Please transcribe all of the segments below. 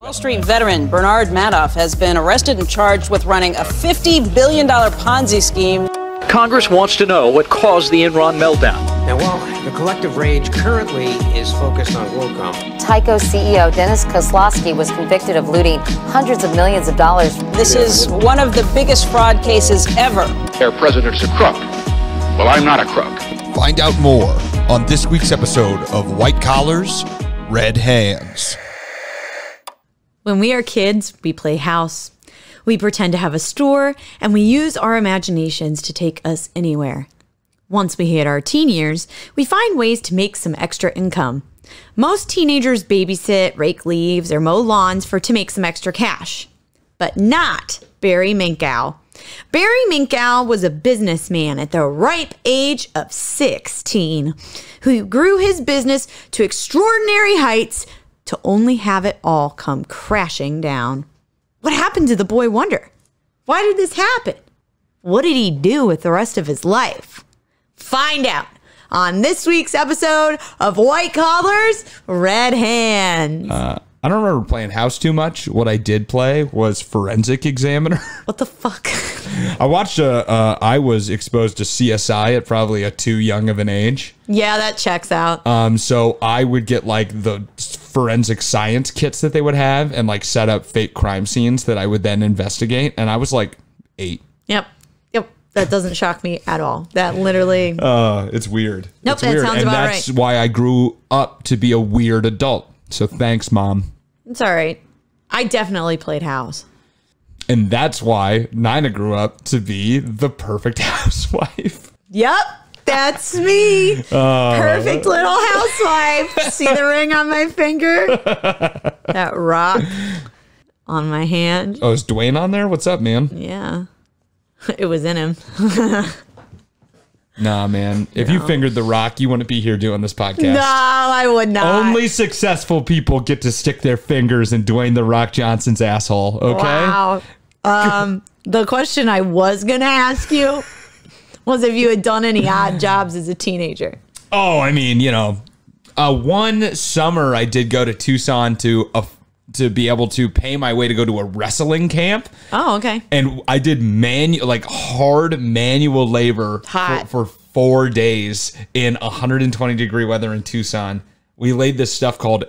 Wall Street veteran Bernard Madoff has been arrested and charged with running a $50 billion Ponzi scheme. Congress wants to know what caused the Enron meltdown. Now, while the collective rage currently is focused on WorldCom, Tyco CEO Dennis Kozlowski was convicted of looting hundreds of millions of dollars. This is one of the biggest fraud cases ever. Their president's a crook. Well, I'm not a crook. Find out more on this week's episode of White Collars, Red Hands. When we are kids, we play house. We pretend to have a store, and we use our imaginations to take us anywhere. Once we hit our teen years, we find ways to make some extra income. Most teenagers babysit, rake leaves, or mow lawns to make some extra cash. But not Barry Minkow. Barry Minkow was a businessman at the ripe age of 16 who grew his business to extraordinary heights to only have it all come crashing down. What happened to the boy wonder? Why did this happen? What did he do with the rest of his life? Find out on this week's episode of White Collars, Red Hands. I don't remember playing house too much. What I did play was Forensic Examiner. What the fuck? I watched I was exposed to CSI at probably a too young of an age. Yeah, that checks out. So I would get like the forensic science kits that they would have and like set up fake crime scenes that I would then investigate. And I was like 8. Yep. That doesn't shock me at all. That literally. It's weird. Nope, it's that weird. sounds and about that's right. why I grew up to be a weird adult. So thanks, Mom. It's all right. I definitely played house. And that's why Nina grew up to be the perfect housewife. Yep, that's me. Perfect little housewife. See the ring on my finger? That rock on my hand. Oh, is Dwayne on there? What's up, man? Yeah. It was in him. Nah, man. If you fingered the rock, you wouldn't be here doing this podcast. No, I would not. Only successful people get to stick their fingers in Dwayne "The Rock" Johnson's asshole, okay? Wow. The question I was going to ask you was if you had done any odd jobs as a teenager. Oh, I mean, you know, one summer I did go to Tucson to be able to pay my way to go to a wrestling camp. Oh, okay. And I did hard manual labor for 4 days in 120-degree weather in Tucson. We laid this stuff called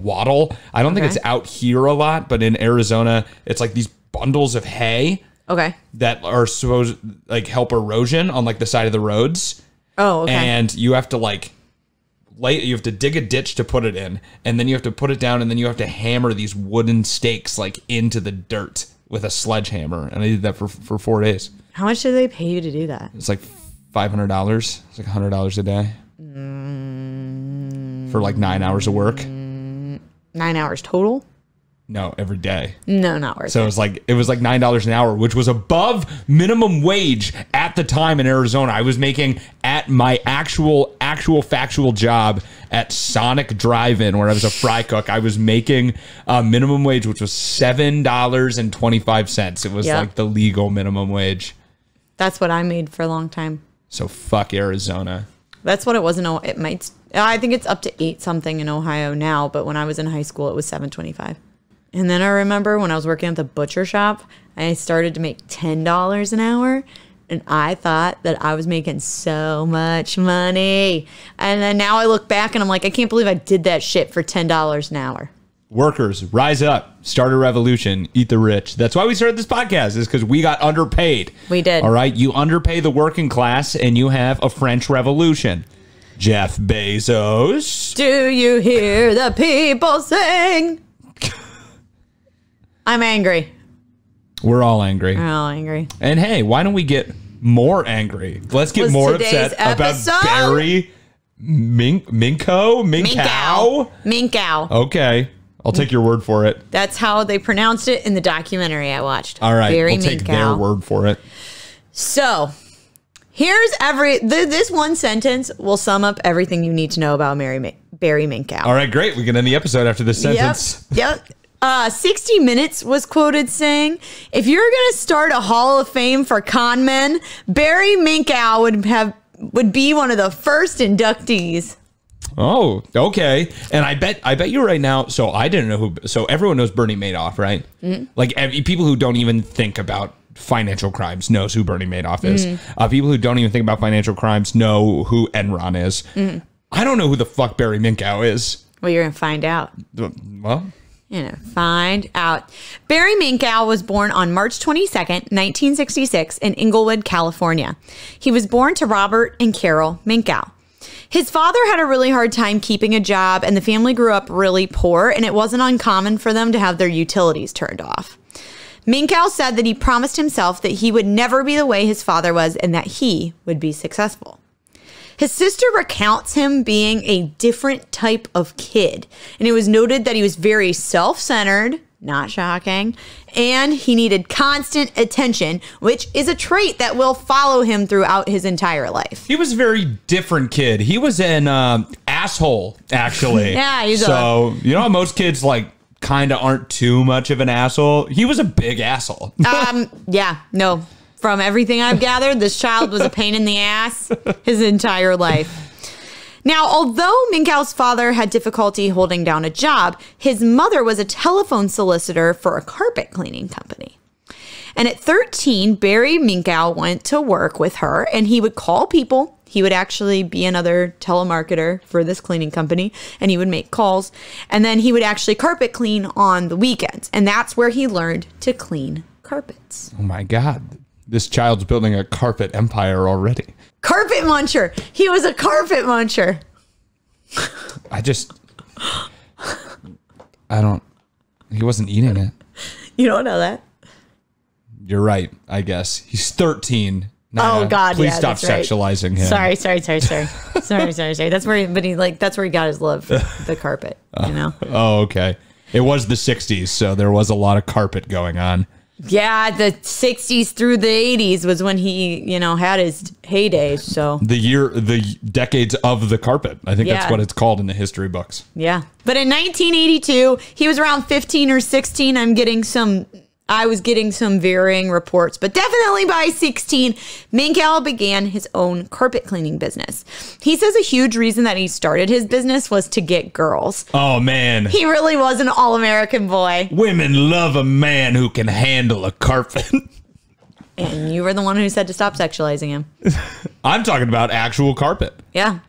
wattle. I don't think it's out here a lot, but in Arizona, it's like these bundles of hay. Okay. That are supposed help erosion on the side of the roads. Oh, okay. And you have to you have to dig a ditch to put it in, and then you have to put it down, and then you have to hammer these wooden stakes into the dirt with a sledgehammer. And I did that for 4 days. How much did they pay you to do that? It's like $500. It's like $100 a day. For 9 hours of work. 9 hours total? No, every day. No, not worth it. So it was $9 an hour, which was above minimum wage at the time in Arizona. I was making at my actual factual job at Sonic Drive-In, where I was a fry cook. I was making minimum wage, which was $7.25. It was the legal minimum wage. That's what I made for a long time. So fuck Arizona. That's what it was in Ohio. I think it's up to 8 something in Ohio now, but when I was in high school, it was $7.25. And then I remember when I was working at the butcher shop, I started to make $10 an hour. And I thought that I was making so much money. And then now I look back and I'm like, I can't believe I did that shit for $10 an hour. Workers, rise up, start a revolution, eat the rich. That's why we started this podcast, is because we got underpaid. We did. All right, you underpay the working class and you have a French Revolution. Jeff Bezos. Do you hear the people sing? I'm angry. We're all angry. We're all angry. And hey, why don't we get more angry? Let's get more upset about Barry Minkow. Okay. I'll take your word for it. That's how they pronounced it in the documentary I watched. All right. Barry we'll take Minkow. their word for it. So here's this one sentence will sum up everything you need to know about Barry Minkow. All right, great. We can end the episode after this sentence. Yep. 60 Minutes was quoted saying, if you're going to start a hall of fame for con men, Barry Minkow would be one of the first inductees. Oh, okay. And I bet you right now. So I didn't know who. So everyone knows Bernie Madoff, right? Mm-hmm. Like people who don't even think about financial crimes knows who Bernie Madoff is. Mm-hmm. People who don't even think about financial crimes know who Enron is. Mm-hmm. I don't know who the fuck Barry Minkow is. Well, you're gonna find out. Well. Find out. Barry Minkow was born on March 22nd, 1966 in Inglewood, California. He was born to Robert and Carol Minkow. His father had a really hard time keeping a job, and the family grew up really poor, and it wasn't uncommon for them to have their utilities turned off. Minkow said that he promised himself that he would never be the way his father was and that he would be successful. His sister recounts him being a different type of kid, and it was noted that he was very self-centered, not shocking, and he needed constant attention, which is a trait that will follow him throughout his entire life. He was a very different kid. He was an asshole, actually. Yeah, you know how most kids like kind of aren't too much of an asshole? He was a big asshole. Yeah, no. From everything I've gathered, this child was a pain in the ass his entire life. Now, although Minkow's father had difficulty holding down a job, his mother was a telephone solicitor for a carpet cleaning company. And at 13, Barry Minkow went to work with her, and he would call people. He would actually be another telemarketer for this cleaning company, and he would make calls. And then he would actually carpet clean on the weekends. And that's where he learned to clean carpets. Oh, my God. This child's building a carpet empire already. Carpet muncher. He was a carpet muncher. He wasn't eating it. You don't know that? You're right, I guess. He's 13. Oh God! Please stop sexualizing him. Sorry. Sorry. That's where he got his love for the carpet. You know. Oh, okay. It was the 60s, so there was a lot of carpet going on. Yeah, the 60s through the 80s was when he, had his heyday. So the decades of the carpet. I think that's what it's called in the history books. Yeah. But in 1982, he was around 15 or 16. I was getting some varying reports, but definitely by 16, Minkow began his own carpet cleaning business. He says a huge reason that he started his business was to get girls. Oh, man. He really was an all-American boy. Women love a man who can handle a carpet. And you were the one who said to stop sexualizing him. I'm talking about actual carpet. Yeah.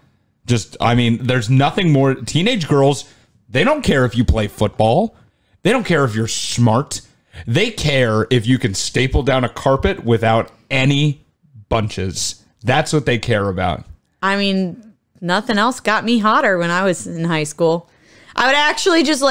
There's nothing more. Teenage girls, they don't care if you play football. They don't care if you're smart. They care if you can staple down a carpet without any bunches. That's what they care about. Nothing else got me hotter when I was in high school. I would actually just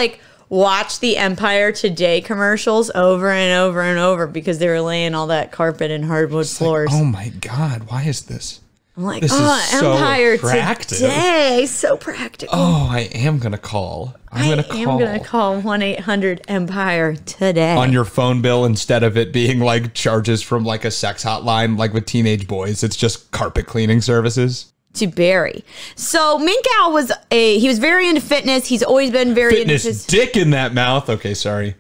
watch the Empire Today commercials over and over and over because they were laying all that carpet and hardwood floors. Oh my God, why is this? I'm like, this is so Empire practical. Today, so practical. Oh, I am going to call. I'm going to call 1-800-EMPIRE today. On your phone bill, instead of it being charges from a sex hotline, with teenage boys, it's just carpet cleaning services. To Barry. So Minkow was very into fitness. He's always been very into his dick in that mouth. Okay, sorry.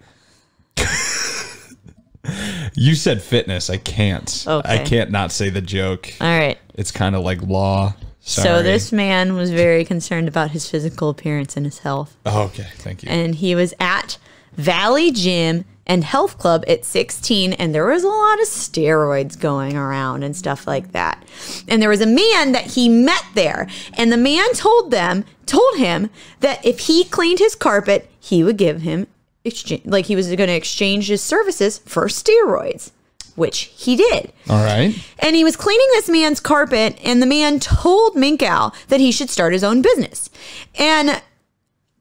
You said fitness. I can't. Okay. I can't not say the joke. All right. It's kind of like law. Sorry. So this man was very concerned about his physical appearance and his health. Oh, okay. Thank you. And he was at Valley Gym and Health Club at 16, and there was a lot of steroids going around and stuff like that. And there was a man that he met there, and the man told him that if he cleaned his carpet, he would give him he was going to exchange his services for steroids, which he did. All right. And he was cleaning this man's carpet, and the man told Minkow that he should start his own business. And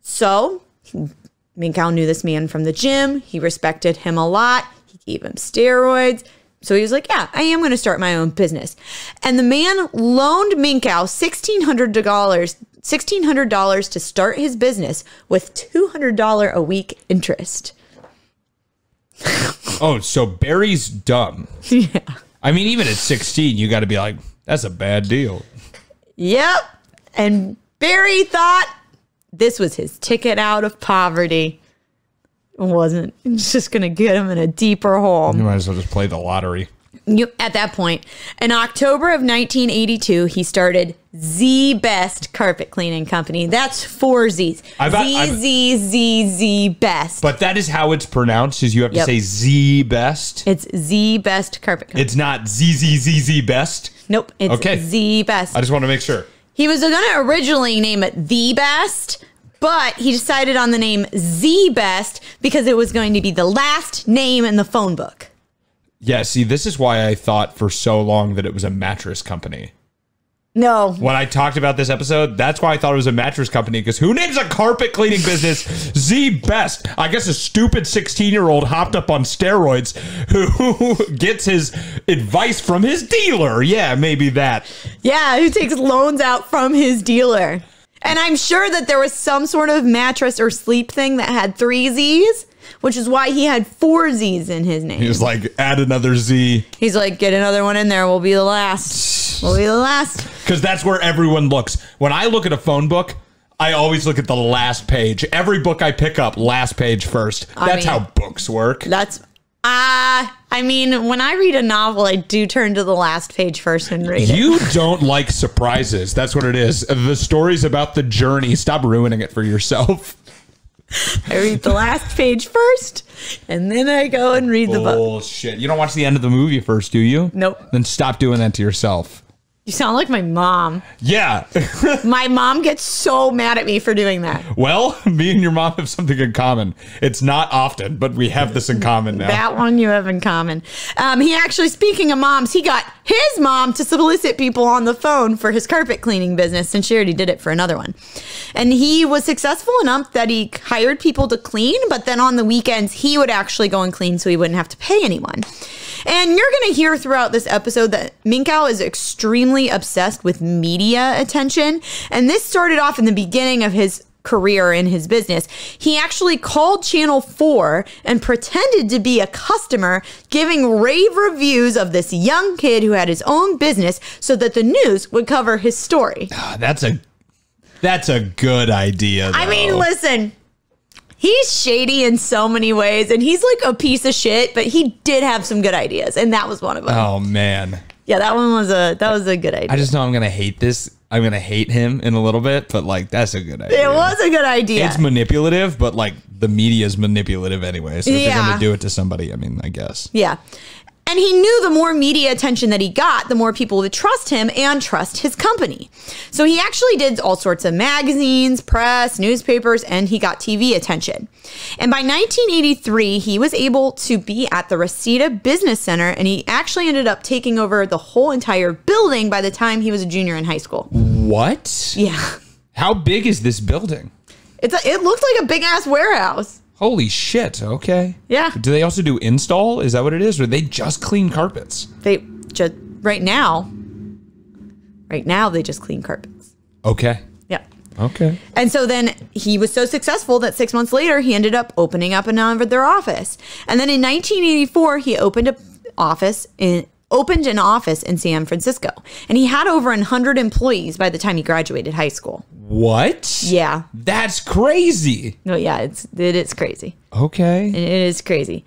so Minkow knew this man from the gym. He respected him a lot. He gave him steroids. So he was like, yeah, I am going to start my own business. And the man loaned Minkow $1,600 to start his business with $200 a week interest. Oh, so Barry's dumb. Yeah. Even at 16, you got to be like, that's a bad deal. Yep. And Barry thought this was his ticket out of poverty. It wasn't. It's just going to get him in a deeper hole. You might as well just play the lottery. At that point, in October of 1982, he started Z-Best Carpet Cleaning Company. That's 4 Z's. ZZZZ Best. But that is how it's pronounced, is you have to say Z-Best? It's Z-Best Carpet Company. It's not ZZZZ Best? Nope, it's Z-Best. I just want to make sure. He was going to originally name it The Best, but he decided on the name Z-Best because it was going to be the last name in the phone book. Yeah, see, this is why I thought for so long that it was a mattress company. No. When I talked about this episode, that's why I thought it was a mattress company, because who names a carpet cleaning business Z-Best? I guess a stupid 16-year-old hopped up on steroids who gets his advice from his dealer. Yeah, maybe that. Yeah, who takes loans out from his dealer. And I'm sure that there was some sort of mattress or sleep thing that had 3 Z's, which is why he had 4 Z's in his name. He was like, add another Z. He's like, get another one in there. We'll be the last. We'll be the last. Because that's where everyone looks. When I look at a phone book, I always look at the last page. Every book I pick up, last page first. That's how books work. I mean, when I read a novel, I do turn to the last page first and read it. You don't like surprises. That's what it is. The story's about the journey. Stop ruining it for yourself. I read the last page first, and then I go and read the book. Bullshit. You don't watch the end of the movie first, do you? Nope. Then stop doing that to yourself. You sound like my mom. Yeah. My mom gets so mad at me for doing that. Well, me and your mom have something in common. It's not often, but we have this in common now. That one you have in common. He actually, speaking of moms, he got his mom to solicit people on the phone for his carpet cleaning business, and she already did it for another one. And he was successful enough that he hired people to clean, but then on the weekends, he would actually go and clean so he wouldn't have to pay anyone. And you're going to hear throughout this episode that Minkow is extremely obsessed with media attention. And this started off in the beginning of his career in his business. He actually called Channel 4 and pretended to be a customer, giving rave reviews of this young kid who had his own business so that the news would cover his story. That's a good idea, though. I mean, listen. He's shady in so many ways, and he's like a piece of shit, but he did have some good ideas, and that was one of them. Oh, man. Yeah, that was a good idea. I just know I'm going to hate this. I'm going to hate him in a little bit, but, like, that's a good idea. It was a good idea. It's manipulative, but, like, the media is manipulative anyway, so if you're going to do it to somebody, I mean, I guess. Yeah. And he knew the more media attention that he got, the more people would trust him and trust his company. So he actually did all sorts of magazines, press, newspapers, and he got TV attention. And by 1983, he was able to be at the Reseda Business Center, and he actually ended up taking over the whole entire building by the time he was a junior in high school. What? Yeah. How big is this building? It looked like a big-ass warehouse. Holy shit. Okay. Yeah. Do they also do install? Is that what it is? Or they just clean carpets? They just, right now, they just clean carpets. Okay. Yeah. Okay. And so then he was so successful that 6 months later, he ended up opening up another office. And then in 1984, he opened an office in San Francisco. And he had over 100 employees by the time he graduated high school. What? Yeah. That's crazy. No, yeah, it is crazy. Okay. It is crazy.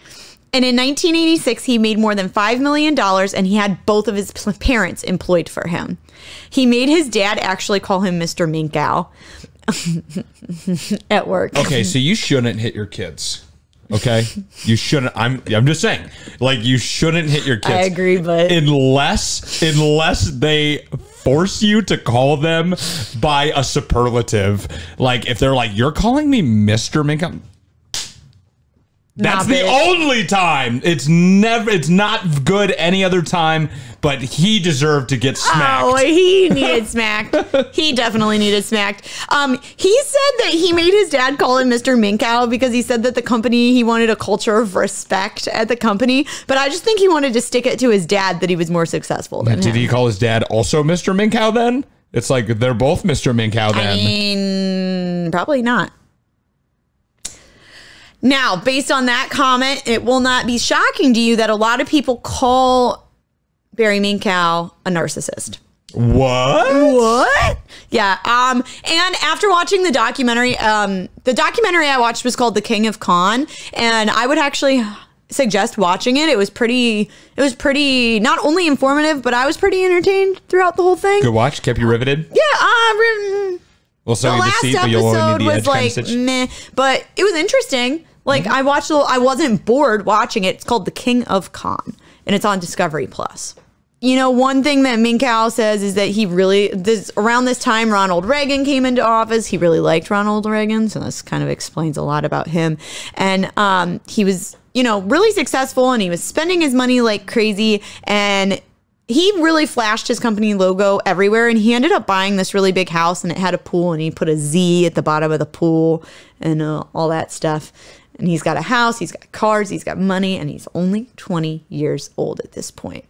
And in 1986, he made more than $5 million, and he had both of his parents employed for him. He made his dad actually call him Mr. Minkow at work. Okay, so you shouldn't hit your kids. Okay, you shouldn't. I'm just saying, like, you shouldn't hit your kids. I agree, but unless they force you to call them by a superlative, like if they're like, "You're calling me Mr. Minkow." That's the only time. It's not good any other time, but he deserved to get smacked. Oh, he needed smacked. He definitely needed smacked. He said that he made his dad call him Mr. Minkow because he said that the company, he wanted a culture of respect at the company. But I just think he wanted to stick it to his dad that he was more successful than him. Did he call his dad also Mr. Minkow then? It's like they're both Mr. Minkow then. I mean, probably not. Now, based on that comment, it will not be shocking to you that a lot of people call Barry Minkow a narcissist. What? Yeah. And after watching the documentary I watched was called The King of Con, and I would actually suggest watching it. It was pretty not only informative, but I was pretty entertained throughout the whole thing. Good watch. Kept you riveted? Yeah. We'll sell you the seat, but you'll only need the edge kind of stitch. Meh, but it was interesting. Like, I watched I wasn't bored watching it. It's called The King of Con, and it's on Discovery Plus. You know, one thing that Minkow says is that around this time, Ronald Reagan came into office. He really liked Ronald Reagan, so this kind of explains a lot about him. And he was, really successful, and he was spending his money like crazy, and he really flashed his company logo everywhere, and he ended up buying this really big house, and it had a pool, and he put a Z at the bottom of the pool and all that stuff. And he's got a house, he's got cars, he's got money, and he's only 20 years old at this point.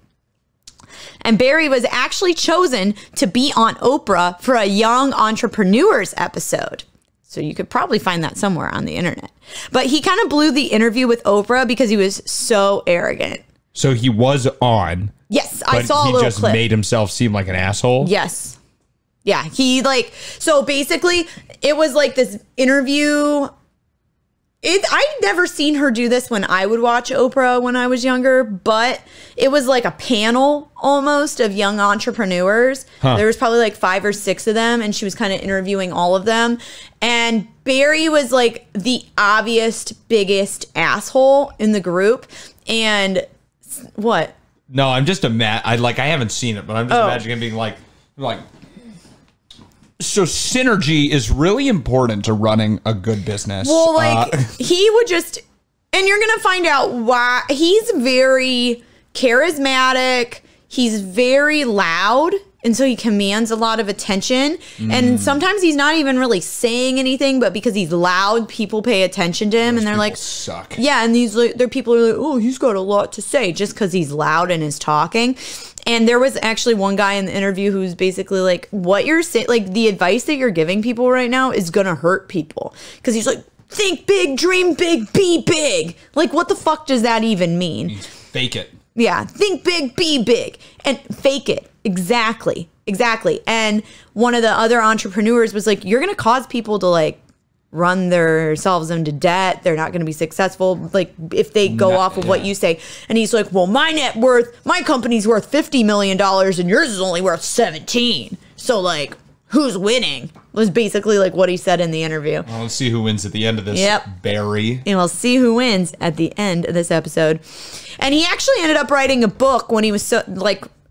And Barry was actually chosen to be on Oprah for a Young Entrepreneurs episode. So you could probably find that somewhere on the internet. But he kind of blew the interview with Oprah because he was so arrogant. So he was on. Yes, I saw a little clip. He just made himself seem like an asshole? Yes. Yeah, so basically it was like this interview. I'd never seen her do this when I would watch Oprah when I was younger, but it was like a panel almost of young entrepreneurs. There was probably like 5 or 6 of them, and she was kind of interviewing all of them. And Barry was like the obvious biggest asshole in the group. And what? No, I'm just I haven't seen it, but I'm just imagining him being like. So synergy is really important to running a good business. Well, he would just, and you're going to find out why. He's very charismatic. He's very loud. And so he commands a lot of attention. And sometimes he's not even really saying anything, but because he's loud, people pay attention to him. Those and they're like, suck. Yeah. And there people are like, oh, he's got a lot to say just because he's loud and is talking. And there was actually one guy in the interview who's basically like, what you're saying, like the advice that you're giving people right now is going to hurt people. Because he's like, think big, dream big, be big. Like, what the fuck does that even mean? Fake it. Yeah. Think big, be big, and fake it. Exactly. And one of the other entrepreneurs was like, you're going to cause people to like run themselves into debt. They're not going to be successful, like if they go off of what you say. And he's like, well, my company's worth $50 million and yours is only worth 17. So like, who's winning? Was basically like what he said in the interview. Well, let's see who wins at the end of this. Barry. And we'll see who wins at the end of this episode. And he actually ended up writing a book when he was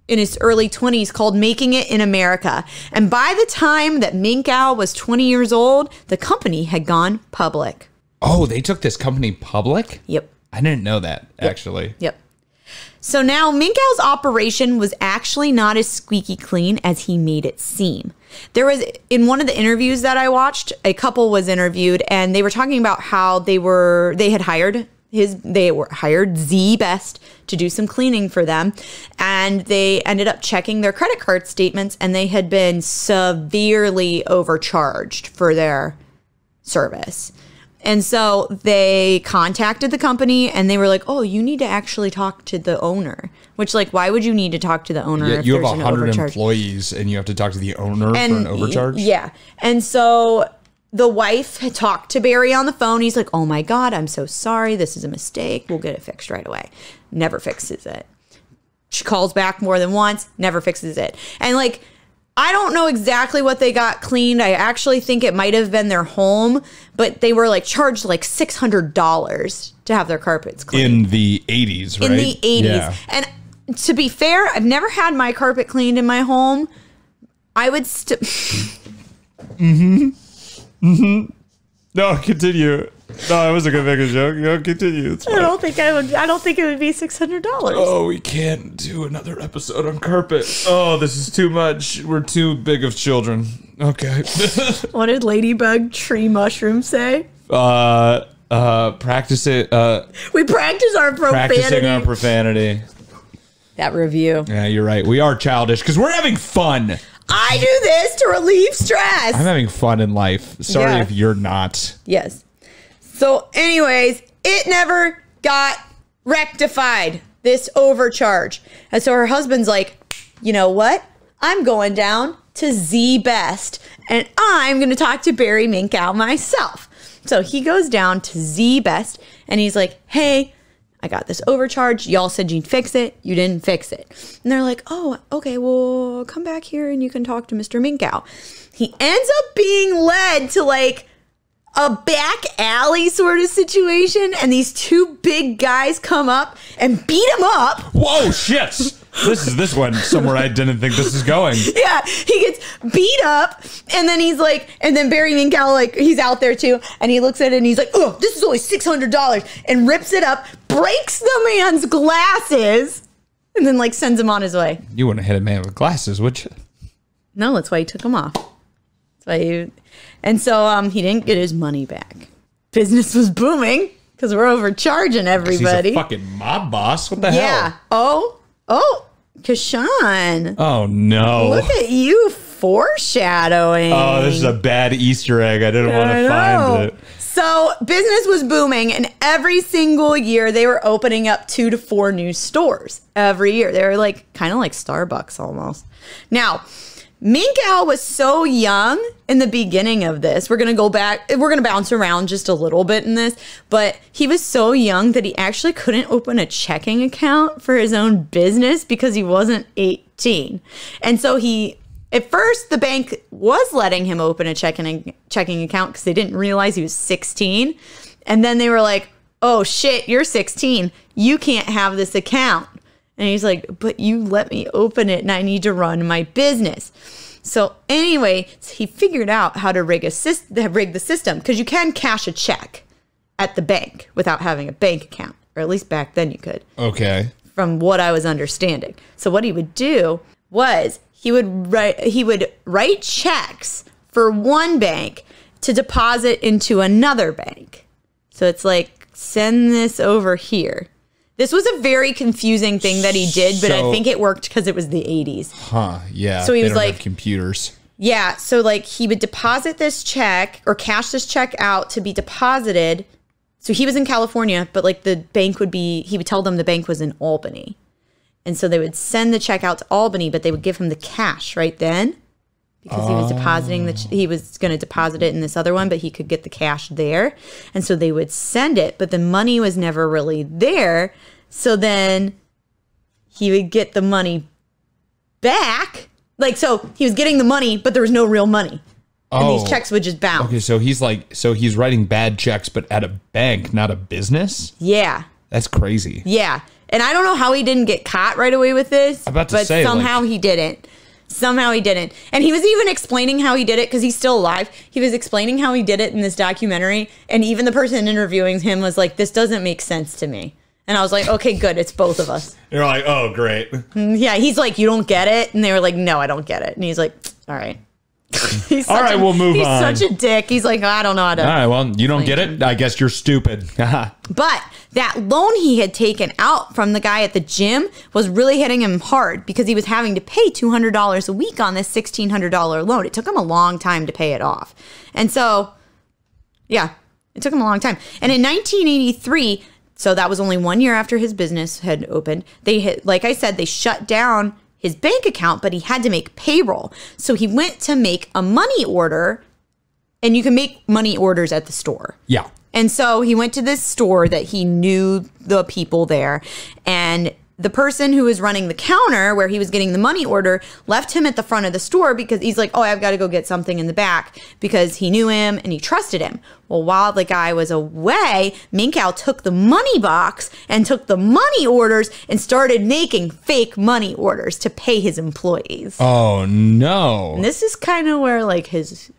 in his early 20s called Making It in America. And by the time that Minkow was 20 years old, the company had gone public. Oh, they took this company public? Yep. I didn't know that, actually. Yep. So now Minkow's operation was actually not as squeaky clean as he made it seem. There was, in one of the interviews that I watched, a couple was interviewed, and they were talking about how they had hired Z Best to do some cleaning for them, and they ended up checking their credit card statements, and they had been severely overcharged for their service. And so they contacted the company, and they were like, oh, you need to actually talk to the owner. Which, like, why would you need to talk to the owner if you have there's an 100 overcharge? employees, and you have to talk to the owner for an overcharge? Yeah. And so the wife had talked to Barry on the phone. He's like, oh my God, I'm so sorry. This is a mistake. We'll get it fixed right away. Never fixes it. She calls back more than once, never fixes it. And like, I don't know exactly what they got cleaned. I actually think it might have been their home, but they were like charged like $600 to have their carpets cleaned. In the 80s, right? In the 80s. Yeah. And to be fair, I've never had my carpet cleaned in my home. I would No, continue. No, I wasn't gonna make a joke. No, continue. It's fine. I don't think it would be $600. Oh, we can't do another episode on carpet. Oh, this is too much. We're too big of children. Okay. What did Ladybug Tree Mushroom say? Practice it. We practice our profanity. Practicing our profanity. That review. Yeah, you're right. We are childish because we're having fun. I do this to relieve stress. I'm having fun in life. Sorry if you're not. Yes. So anyways, it never got rectified, this overcharge. And so her husband's like, you know what? I'm going down to Z Best and I'm going to talk to Barry Minkow myself. So he goes down to Z Best and he's like, hey, I got this overcharge. Y'all said you'd fix it. You didn't fix it. And they're like, oh, okay, well, come back here and you can talk to Mr. Minkow. He ends up being led to like a back alley sort of situation. And these two big guys come up and beat him up. Whoa, shit. This one somewhere I didn't think this is going. Yeah, he gets beat up, and then he's like, and then Barry Minkow, like, he's out there too, and he looks at it and he's like, oh, this is only $600, and rips it up, breaks the man's glasses, and then like sends him on his way. You wouldn't hit a man with glasses, would you? No, that's why he took them off. That's why and so he didn't get his money back. Business was booming because we're overcharging everybody. He's a fucking mob boss. What the hell? Yeah. Oh, Kashan. Oh, no. Look at you foreshadowing. Oh, this is a bad Easter egg. I didn't want to find it. So business was booming, and every single year they were opening up 2 to 4 new stores every year. They were like kind of like Starbucks almost. Now, Minkow was so young in the beginning of this. We're going to go back. We're going to bounce around just a little bit in this. But he was so young that he actually couldn't open a checking account for his own business because he wasn't 18. And so at first, the bank was letting him open a checking account because they didn't realize he was 16. And then they were like, oh, shit, you're 16. You can't have this account. And he's like, but you let me open it and I need to run my business. So anyway, he figured out how to rig the system because you can cash a check at the bank without having a bank account. Or at least back then you could. Okay. From what I was understanding. So what he would do was he would write checks for one bank to deposit into another bank. So it's like, send this over here. This was a very confusing thing that he did, but I think it worked because it was the 80s. Huh, yeah. So he was like, have computers. Yeah, so like he would deposit this check or cash this check out to be deposited. So he was in California, but like the bank he would tell them the bank was in Albany. And so they would send the check out to Albany, but they would give him the cash right then because he was depositing he was going to deposit it in this other one, but he could get the cash there. And so they would send it, but the money was never really there. So then he would get the money back. Like, so he was getting the money, but there was no real money. And these checks would just bounce. Okay, so he's writing bad checks, but at a bank, not a business? Yeah. That's crazy. Yeah. And I don't know how he didn't get caught right away with this. But somehow he didn't. Somehow he didn't. And he was even explaining how he did it because he's still alive. He was explaining how he did it in this documentary. And even the person interviewing him was like, this doesn't make sense to me. And I was like, okay, good. It's both of us. You're like, oh, great. Yeah. He's like, you don't get it? And they were like, no, I don't get it. And he's like, all right. All right, we'll move on. He's such a dick. He's like, I don't know how to. All right, well, you don't get it? I guess you're stupid. But that loan he had taken out from the guy at the gym was really hitting him hard because he was having to pay $200 a week on this $1,600 loan. It took him a long time to pay it off. And so, yeah, it took him a long time. And in 1983, so that was only 1 year after his business had opened, like I said, they shut down his bank account, but he had to make payroll. So he went to make a money order, and you can make money orders at the store. Yeah. And so he went to this store that he knew the people there, and the person who was running the counter where he was getting the money order left him at the front of the store because he's like, oh, I've got to go get something in the back because he knew him and he trusted him. Well, while the guy was away, Minkow took the money box and took the money orders and started making fake money orders to pay his employees. Oh, no. And this is kind of where like his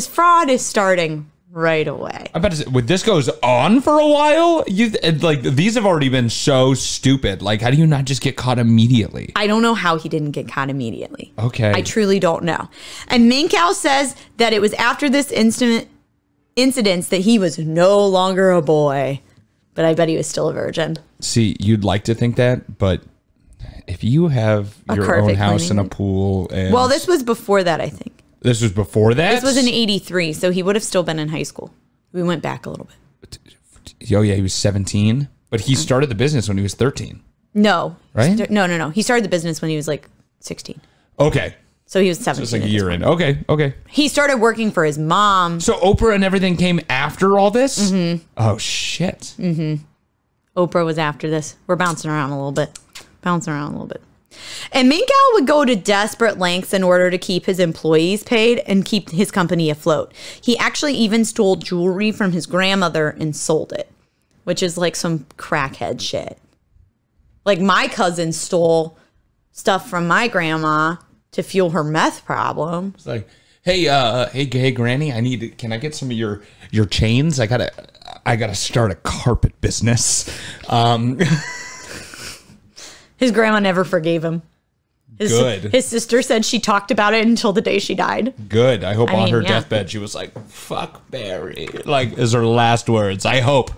fraud is starting right away. I bet this goes on for a while. These have already been so stupid. Like, how do you not just get caught immediately? I don't know how he didn't get caught immediately. Okay. I truly don't know. And Minkow says that it was after this incident that he was no longer a boy, but I bet he was still a virgin. See, you'd like to think that, but if you have your own house and a pool, and well, this was before that, I think. This was before that? This was in 83, so he would have still been in high school. We went back a little bit. Oh, yeah, he was 17. But he started the business when he was 13. No. Right? No. He started the business when he was like 16. Okay. So he was 17. So it's like a year in. Okay. He started working for his mom. So Oprah and everything came after all this? Mm-hmm. Oh, shit. Mm-hmm. Oprah was after this. We're bouncing around a little bit. And Minkow would go to desperate lengths in order to keep his employees paid and keep his company afloat. He actually even stole jewelry from his grandmother and sold it, which is like some crackhead shit. Like my cousin stole stuff from my grandma to fuel her meth problem. It's like, hey, Granny, can I get some of your chains? I gotta start a carpet business. His grandma never forgave him. Good. His sister said she talked about it until the day she died. Good. I hope on her deathbed she was like, fuck Barry. Like, is her last words. I hope.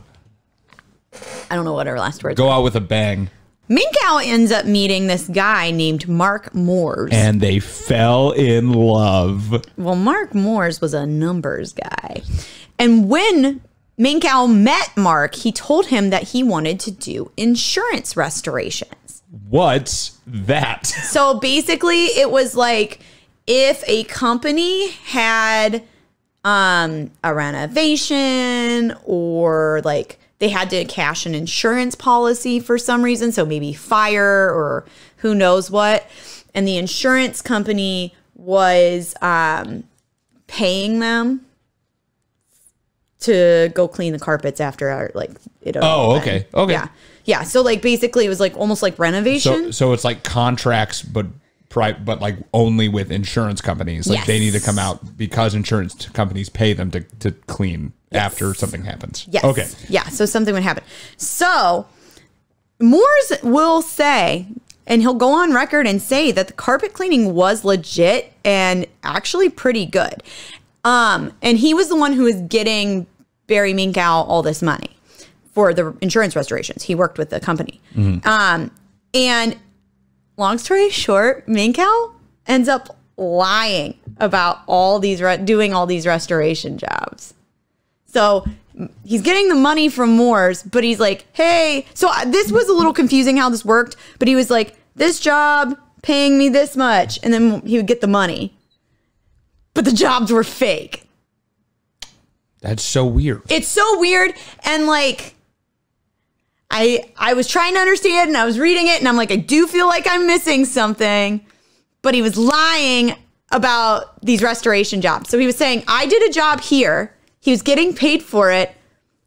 I don't know what her last words Go were. out with a bang. Minkow ends up meeting this guy named Mark Moores. And they fell in love. Well, Mark Moores was a numbers guy. And when Minkow met Mark, he told him that he wanted to do insurance restorations. What's that? So basically, it was like if a company had a renovation or like they had to cash an insurance policy for some reason, so maybe fire or who knows what, and the insurance company was paying them to go clean the carpets after like it. Oh, okay. Yeah. So like basically it was like almost like renovation. So it's like contracts, but like only with insurance companies. Like they need to come out because insurance companies pay them to clean after something happens. Yes. Okay. Yeah. So something would happen. So Moores will say, and he'll go on record and say that the carpet cleaning was legit and actually pretty good. And he was the one who was getting Barry Minkow all this money for the insurance restorations. He worked with the company. Mm-hmm. And long story short, Minkow ends up lying about all these doing all these restoration jobs. So he's getting the money from Moores, but he's like, hey, so this was a little confusing how this worked, but he was like, this job paying me this much, and then he would get the money. But the jobs were fake. That's so weird. It's so weird. And like, I was trying to understand and I was reading it and I'm like, I do feel like I'm missing something. But he was lying about these restoration jobs. So he was saying, I did a job here. He was getting paid for it,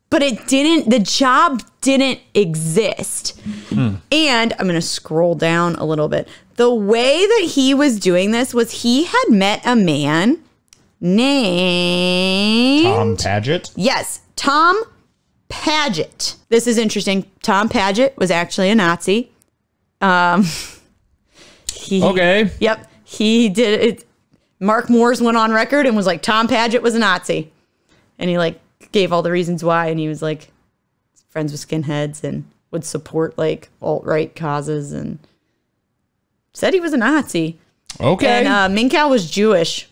but the job didn't exist. And I'm going to scroll down a little bit. The way that he was doing this was he had met a man named Tom Paget? Yes, Tom Paget. This is interesting. Tom Paget was actually a Nazi. Okay. Yep. He did it. Mark Moores went on record and was like, Tom Paget was a Nazi. And he like gave all the reasons why. And he was like friends with skinheads and would support like alt-right causes and said he was a Nazi. Okay. And Minkow was Jewish.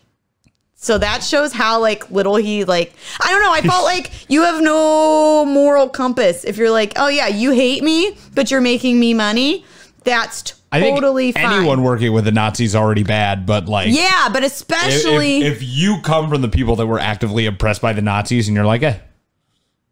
So that shows how like little he like, I don't know. I felt like you have no moral compass. If you're like, oh yeah, you hate me, but you're making me money. That's totally fine. Anyone working with the Nazis already bad, but like, yeah, but especially if you come from the people that were actively oppressed by the Nazis and you're like,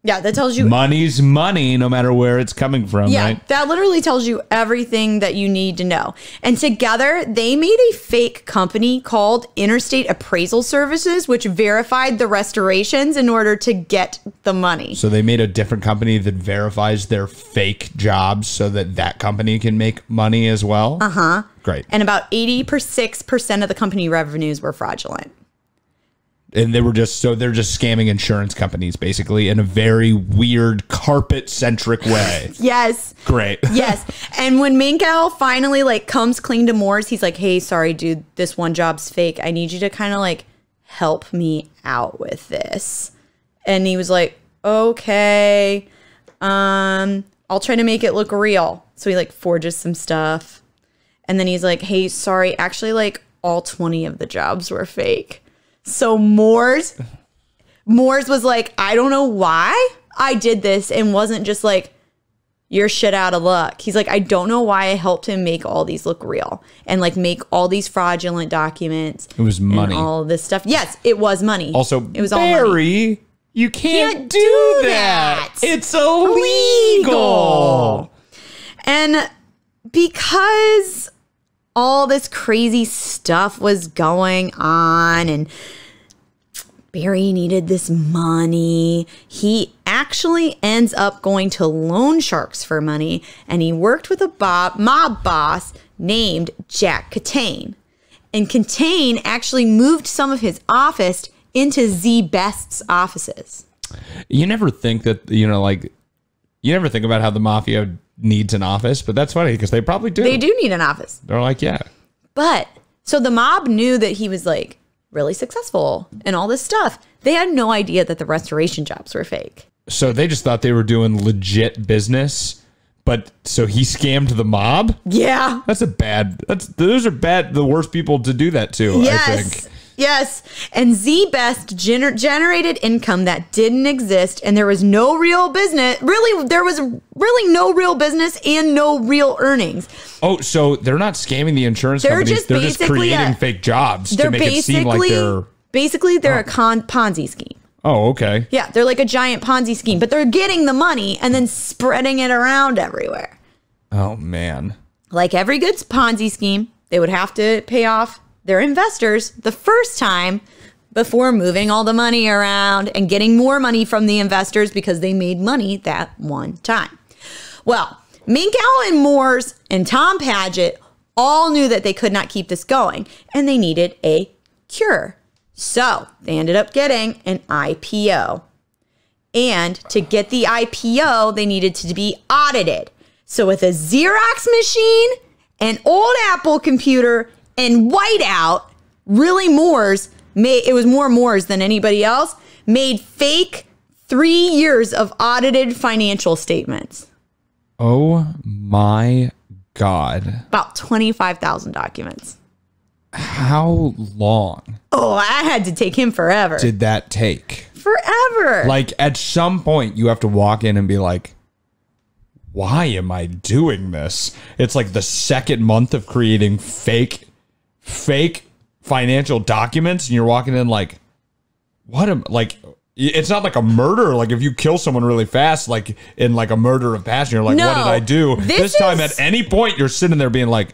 yeah, that tells you money's money, no matter where it's coming from. Yeah, right? That literally tells you everything that you need to know. And together, they made a fake company called Interstate Appraisal Services, which verified the restorations in order to get the money. So they made a different company that verifies their fake jobs so that company can make money as well? Uh-huh. Great. And about 86% of the company revenues were fraudulent. And they're just scamming insurance companies basically in a very weird carpet centric way. Yes. Great. Yes. And when Minkow finally like comes clean to Moores, he's like, hey, sorry, dude, this one job's fake. I need you to kind of like help me out with this. And he was like, okay, I'll try to make it look real. So he like forges some stuff. And then he's like, hey, sorry, actually like all 20 of the jobs were fake. So Moores was like, I don't know why I did this and wasn't just like, you're shit out of luck. He's like, I don't know why I helped him make all these look real and like make all these fraudulent documents. It was money. And all of this stuff. Yes, it was money. Also, it was Barry, all money. You can't do that. It's illegal. And because all this crazy stuff was going on and Barry needed this money, he actually ends up going to loan sharks for money, and he worked with a mob boss named Jack Catane. And Catane actually moved some of his office into Z-Best's offices. You never think that, you never think about how the mafia needs an office, but that's funny because they probably do. They do need an office. They're like, yeah. But so the mob knew that he was like really successful and all this stuff. They had no idea that the restoration jobs were fake. So they just thought they were doing legit business. But so he scammed the mob? Yeah. Those are the worst people to do that to, yes. I think. Yes. And Z-Best generated income that didn't exist, and there was no real business. Really, there was really no real business and no real earnings. Oh, so they're not scamming the insurance companies. They're just creating fake jobs to make it seem like they're... Basically, they're a Ponzi scheme. Oh, okay. Yeah, they're like a giant Ponzi scheme, but they're getting the money and then spreading it around everywhere. Oh, man. Like every good Ponzi scheme, they would have to pay off their investors the first time before moving all the money around and getting more money from the investors because they made money that one time. Well, Minkow and Moores and Tom Paget all knew that they could not keep this going and they needed a cure. So they ended up getting an IPO. And to get the IPO, they needed to be audited. So with a Xerox machine, an old Apple computer, and whiteout, really it was more Moores than anybody else, made fake 3 years of audited financial statements. Oh my God. About 25,000 documents. How long? Oh, I had to take him forever. Did that take? Forever. Like at some point you have to walk in and be like, why am I doing this? It's like the second month of creating fake financial documents, and you're walking in like, it's not like a murder. Like if you kill someone really fast, like in like a murder of passion, you're like, what did I do? This time at any point you're sitting there being like,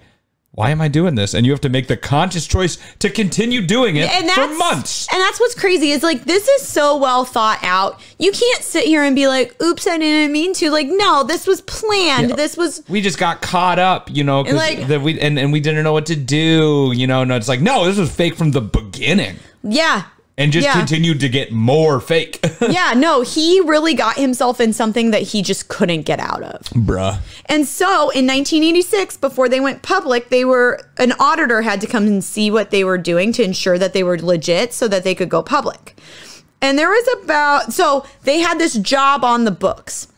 why am I doing this? And you have to make the conscious choice to continue doing it for months. And that's what's crazy is like, this is so well thought out. You can't sit here and be like, oops, I didn't mean to. Like, no, this was planned. Yeah. We just got caught up, cause like, we didn't know what to do, no, it's like, no, this was fake from the beginning. Yeah. And just continued to get more fake. Yeah, no, he really got himself in something that he just couldn't get out of. Bruh. And so in 1986, before they went public, an auditor had to come and see what they were doing to ensure that they were legit so that they could go public. And so they had this job on the books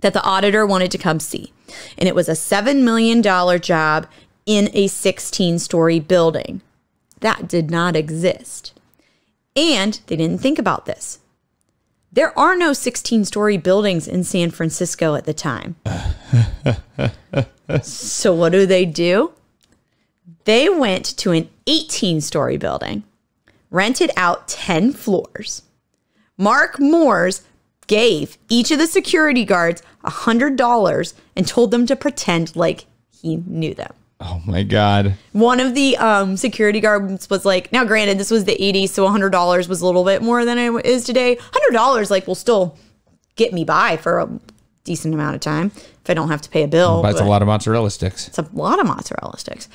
that the auditor wanted to come see. And it was a $7 million job in a 16-story building. That did not exist. And they didn't think about this. There are no 16-story buildings in San Francisco at the time. So what do? They went to an 18-story building, rented out 10 floors. Mark Moores gave each of the security guards $100 and told them to pretend like he knew them. Oh my God. One of the security guards was like, now granted, this was the 80s, so $100 was a little bit more than it is today. $100 like will still get me by for a decent amount of time if I don't have to pay a bill. That's a lot of mozzarella sticks. It's a lot of mozzarella sticks.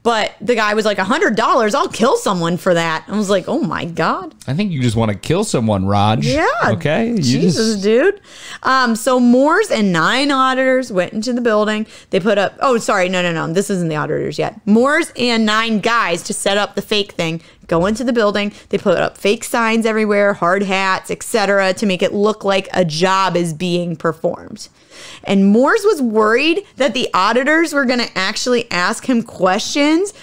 But the guy was like, $100, I'll kill someone for that. I was like, oh my God. I think you just want to kill someone, Raj. Yeah. Okay. Jesus, dude. So Moores and 9 auditors went into the building. They put up, no. This isn't the auditors yet. Moores and 9 guys to set up the fake thing go into the building. They put up fake signs everywhere, hard hats, etc., to make it look like a job is being performed. And Moores was worried that the auditors were going to actually ask him questions.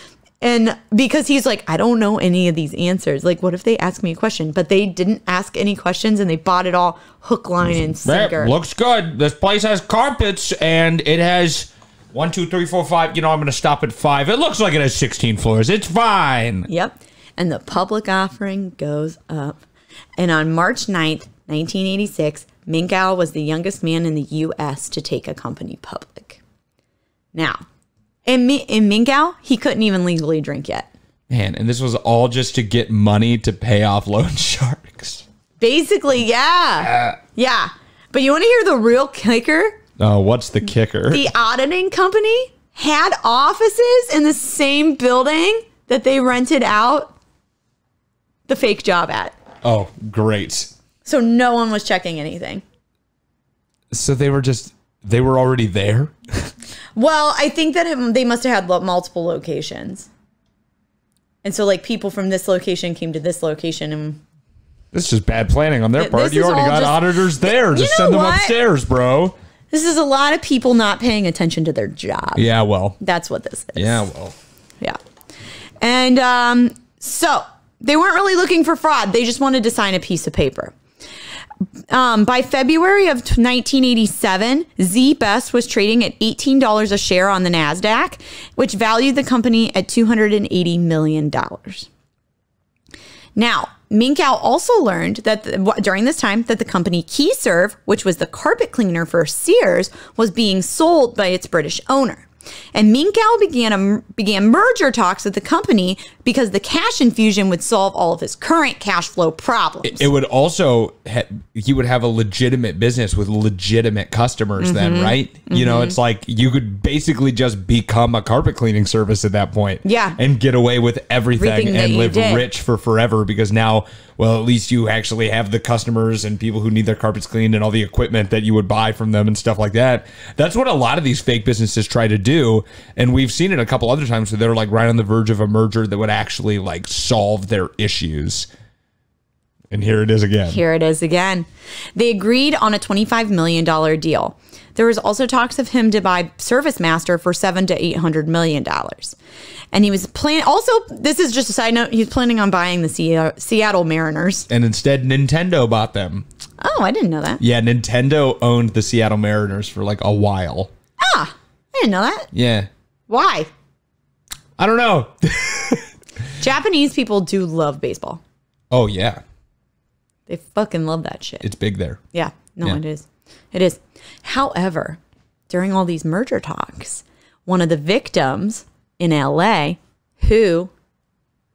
And because he's like, I don't know any of these answers. Like, what if they ask me a question? But they didn't ask any questions and they bought it all hook, line, and sinker. Looks good. This place has carpets and it has 1, 2, 3, 4, 5. I'm going to stop at 5. It looks like it has 16 floors. It's fine. Yep. And the public offering goes up. And on March 9th, 1986, Minkow was the youngest man in the U.S. to take a company public. Now, in Minkow, he couldn't even legally drink yet. Man, and this was all just to get money to pay off loan sharks. Basically, yeah. Yeah. But you want to hear the real kicker? Oh, what's the kicker? The auditing company had offices in the same building that they rented out the fake job at. Oh, great. So no one was checking anything. So they were already there? Well, I think that they must have had multiple locations. And so, like, people from this location came to this location, and this is just bad planning on their part. You already got auditors there. Just send them upstairs, bro. This is a lot of people not paying attention to their job. Yeah, well. That's what this is. Yeah, well. Yeah. And so they weren't really looking for fraud. They just wanted to sign a piece of paper. By February of 1987, ZBest was trading at $18 a share on the NASDAQ, which valued the company at $280 million. Now, Minkow also learned that during this time that the company KeyServe, which was the carpet cleaner for Sears, was being sold by its British owner. And Minkow began merger talks with the company because the cash infusion would solve all of his current cash flow problems. It would also, he would have a legitimate business with legitimate customers then, right? You know, it's like you could basically just become a carpet cleaning service at that point. Yeah. And get away with everything and live rich for forever because now, well, at least you actually have the customers and people who need their carpets cleaned and all the equipment that you would buy from them and stuff like that. That's what a lot of these fake businesses try to do. And we've seen it a couple other times where they're like right on the verge of a merger that would actually like solve their issues. And here it is again. Here it is again. They agreed on a $25 million deal. There was also talks of him to buy ServiceMaster for $700 to $800 million. And he was planning, also, this is just a side note, he's planning on buying the Seattle Mariners. And instead, Nintendo bought them. Oh, I didn't know that. Yeah, Nintendo owned the Seattle Mariners for like a while. Ah, I didn't know that. Yeah. Why? I don't know. Japanese people do love baseball. Oh, yeah. They fucking love that shit. It's big there. Yeah. No, it is. It is. However, during all these merger talks, one of the victims in LA who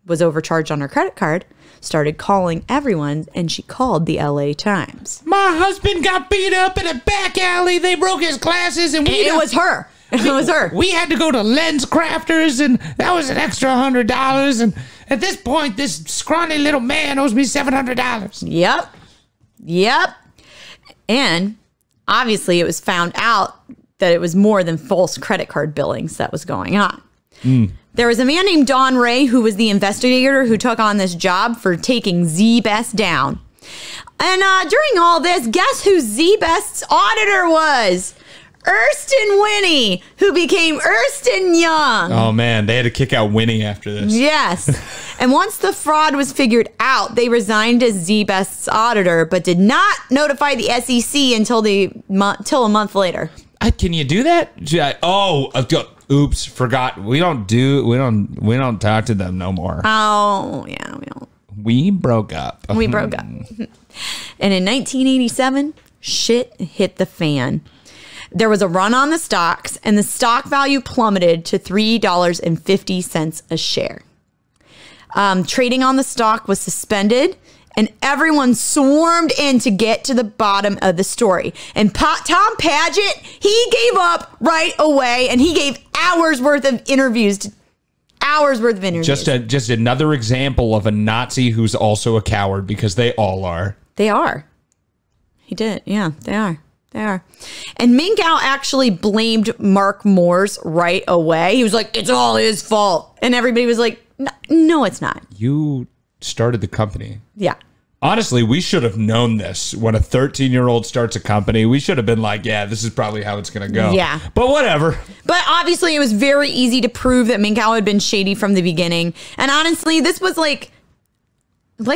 was overcharged on her credit card started calling everyone, and she called the LA Times. My husband got beat up in a back alley. They broke his glasses, and it was her. It was her. We had to go to Lens Crafters, and that was an extra $100. And at this point, this scrawny little man owes me $700. Yep. And obviously, it was found out that it was more than false credit card billings that was going on. There was a man named Don Ray who was the investigator who took on this job for taking ZBest down. And during all this, guess who ZBest's auditor was? Erston Winnie, who became Erston Young. Oh, man. They had to kick out Winnie after this. Yes. And once the fraud was figured out, they resigned as ZBest's auditor, but did not notify the SEC until a month later. Can you do that? Oops, forgot. We don't talk to them no more. Oh, yeah, we don't. We broke up. We broke up. And in 1987, shit hit the fan. There was a run on the stocks, and the stock value plummeted to $3.50 a share. Trading on the stock was suspended, and everyone swarmed in to get to the bottom of the story. And Tom Paget, he gave up right away, and he gave hours worth of interviews. Just another example of a Nazi who's also a coward, because they all are. They are. He did. Yeah, they are. They are. And Minkow actually blamed Mark Moores right away. He was like, it's all his fault. And everybody was like, no, it's not. You started the company. Yeah. Honestly, we should have known this. When a 13-year-old starts a company, we should have been like, yeah, this is probably how it's going to go. Yeah. But whatever. But obviously, it was very easy to prove that Minkow had been shady from the beginning. And honestly, this was like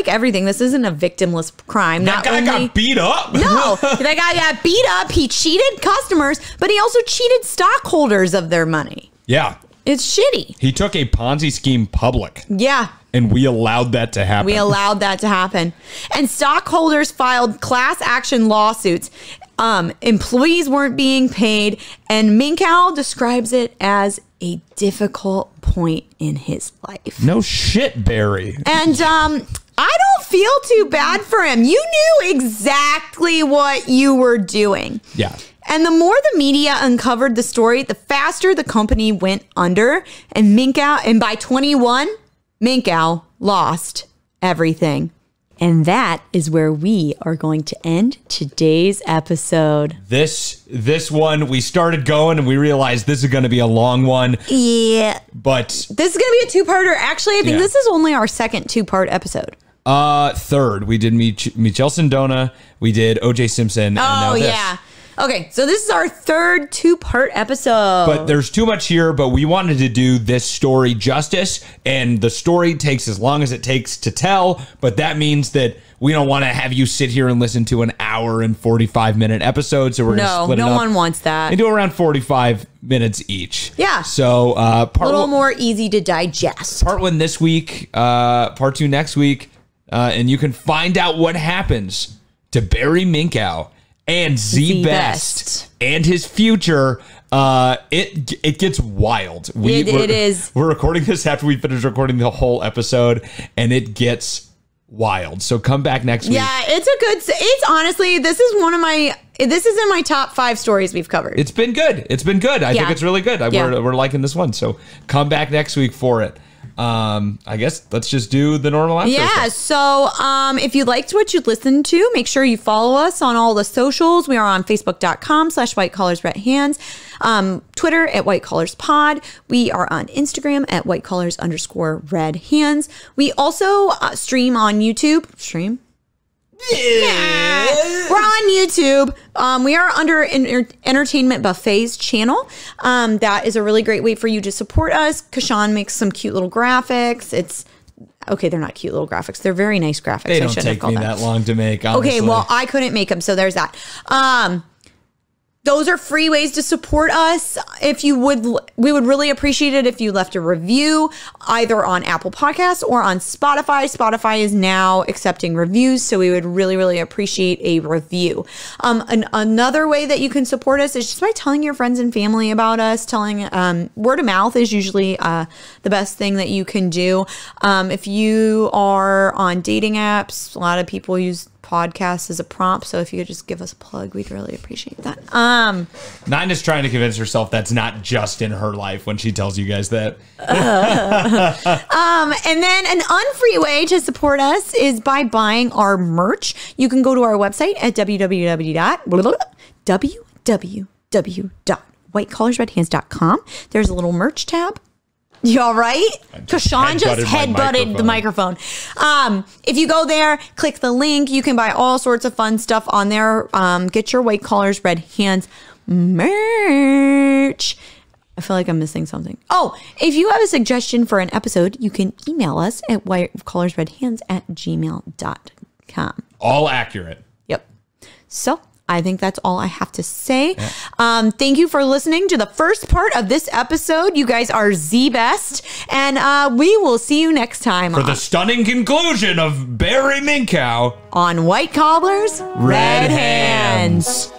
everything, this isn't a victimless crime. That guy got beat up. No, that guy got beat up. He cheated customers, but he also cheated stockholders of their money. Yeah. It's shitty. He took a Ponzi scheme public. Yeah. And we allowed that to happen. We allowed that to happen. And stockholders filed class action lawsuits. Employees weren't being paid. And Minkow describes it as a difficult point in his life. No shit, Barry. And I don't feel too bad for him. You knew exactly what you were doing. Yeah. And the more the media uncovered the story, the faster the company went under. And by 21, Minkow lost everything. And that is where we are going to end today's episode. This one, we started going and we realized this is going to be a long one. Yeah. But this is going to be a two-parter. Actually, I think this is only our second two-part episode. Third. We did Michelle Sindona. We did O.J. Simpson. And now this. Yeah. Okay, so this is our third two-part episode. But there's too much here, but we wanted to do this story justice, and the story takes as long as it takes to tell, but that means that we don't want to have you sit here and listen to an hour and 45-minute episode, so we're going to split it up. No one wants that. And do around 45 minutes each. Yeah. So, a little more easy to digest. Part one this week, part two next week, and you can find out what happens to Barry Minkow and Z-Best and his future. It gets wild. It is. We're recording this after we finish recording the whole episode, and it gets wild. So come back next week. Yeah, it's honestly, this is in my top 5 stories we've covered. It's been good. I think it's really good. We're liking this one. So come back next week for it. I guess let's just do the normal outro. Yeah, so if you liked what you listened to, make sure you follow us on all the socials. We are on Facebook.com/WhiteCollarsRedHands, Twitter at WhiteCollarsPod. We are on Instagram at WhiteCollars_RedHands. We also stream on YouTube. Yeah. We're on YouTube. We are under Entertainment Buffet's channel. That is a really great way for you to support us. Kashan makes some cute little graphics. They're not cute little graphics. They're very nice graphics. They don't take me that long to make, honestly. Okay, well, I couldn't make them, so there's that. Those are free ways to support us. We would really appreciate it if you left a review either on Apple Podcasts or on Spotify. Spotify is now accepting reviews, so we would really, really appreciate a review. Another way that you can support us is just by telling your friends and family about us. Word of mouth is usually the best thing that you can do. If you are on dating apps, a lot of people use podcasts as a prompt, so if you could just give us a plug, we'd really appreciate that. Nina's trying to convince herself that's not just in her life when she tells you guys that. And then an unfree way to support us is by buying our merch. You can go to our website at www.whitecollarsredhands.com. There's a little merch tab. You all right? Kashan just headbutted the microphone. If you go there, click the link. You can buy all sorts of fun stuff on there. Get your White Collars Red Hands merch. I feel like I'm missing something. Oh, if you have a suggestion for an episode, you can email us at whitecollarsredhands@gmail.com. All accurate. Yep. So I think that's all I have to say. Yeah. Thank you for listening to the first part of this episode. You guys are Z-Best, and we will see you next time. For the stunning conclusion of Barry Minkow on White Collars, Red Hands.